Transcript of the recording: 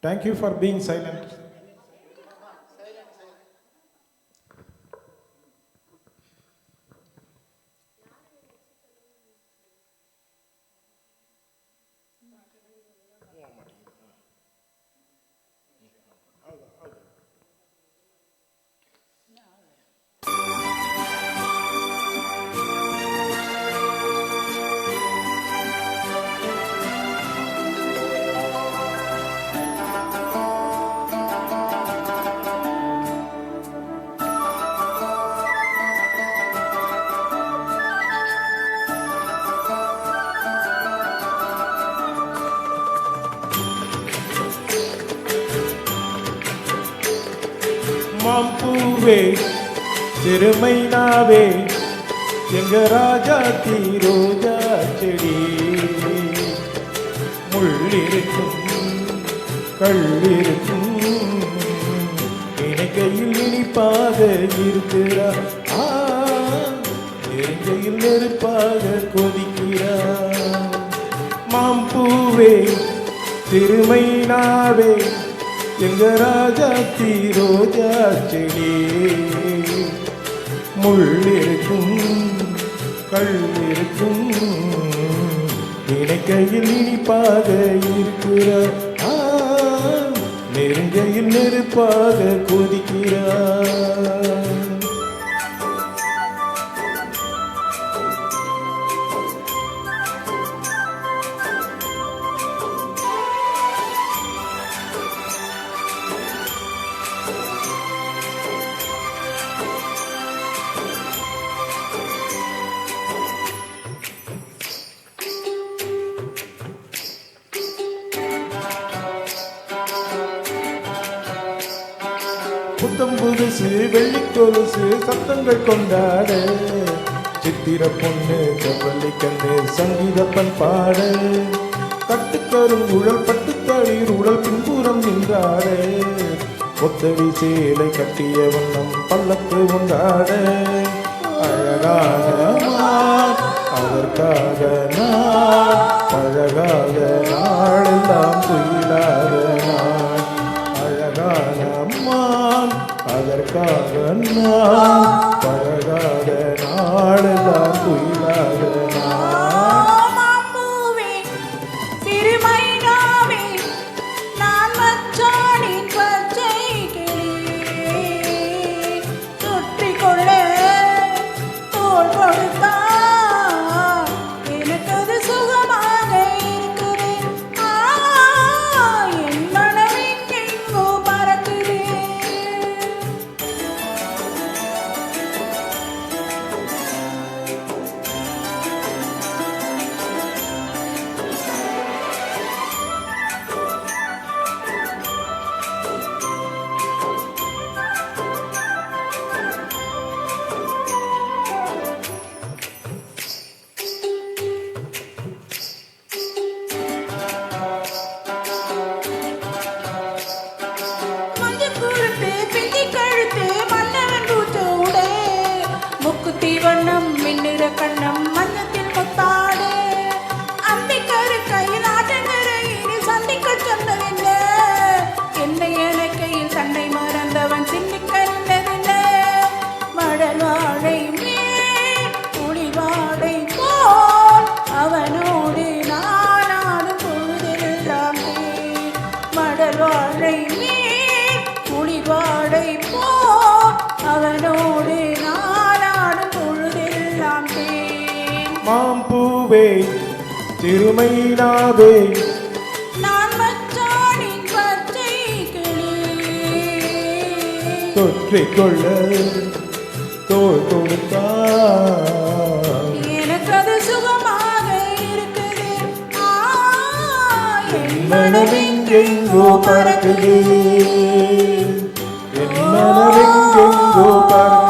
Thank you for being silent. மாம்பூவே சிறுமைனாவே எங்க ராஜா ரோஜா செடி முள்ளிருக்கும் கள்ளிருக்கும் இணைக்கையில் இனிப்பாக இருக்கிறார், நெருங்கையில் நெருப்பாக கொதிக்கிறார். மாம்பூவே சிறுமைனாவே எங்க ராஜா ரோஜா செடி முள்ளிருக்கும் கள்ளிருக்கும் இணைக்கையில் இனிப்பாக இருக்கிறார், நெருங்கையில் நெருப்பாக கொதிக்கிறார். புத்தம் புதுசு வெள்ளி கொலுசு சத்தங்கள் கொண்டாட சித்திர பொண்ணு செவ்வள்ளி கண்ணு சங்கீத பண்பாட கட்டுக்கரும் உழல் பட்டுத்தளிர் உடல் பின்புறம் நின்றாட ஒத்தடி சேலை கட்டிய வண்ணம் பல்லக்கு உண்டாட அழகாக அதற்காக நான் பழகாக நாளெல்லாம் துயிலாக நான் அழகான அதற்காக நான் பழகாத நாளெல்லாம் குயிலாக மாம்பூவே சிறுமைனாவே நான் மச்சானின் பச்சை கிளி தொற்றிக்கொள்ள தோள் கொடுத்தார் எனக்கு அது சுகமாக இருக்கிறேன். என் மனம் எங்கெங்கோ பறக்குதே. வண்ணம் மின்னிற கண்ணம் மன்னத்தில் முத்தாடு அம்பிக்கரு கையில் ஆட்டங்கரையில் சந்திக்க சொன்னதில்ல என்னை எனக்கையில் தன்னை மறந்தவன் சிந்திக்க நின்றதில்ல மடல் வாழை மேல் புலி வாழை போல் அவனோடு நானாடும் பொழுதெல்லாம் மடல் வாழை மேல் புலி வாழை போல் அவனோடு மாம்பூவே சிறுமைனாவே நான் மச்சானின் பச்சை கிளி தொற்றிக்கொள்ள தோள் கொடுத்தார் எனக்கு அது சுகமாக இருக்குது. என் மனமெங்கெங்கோ பறக்குது, என் மனமெங்கெங்கோ பறக்குது.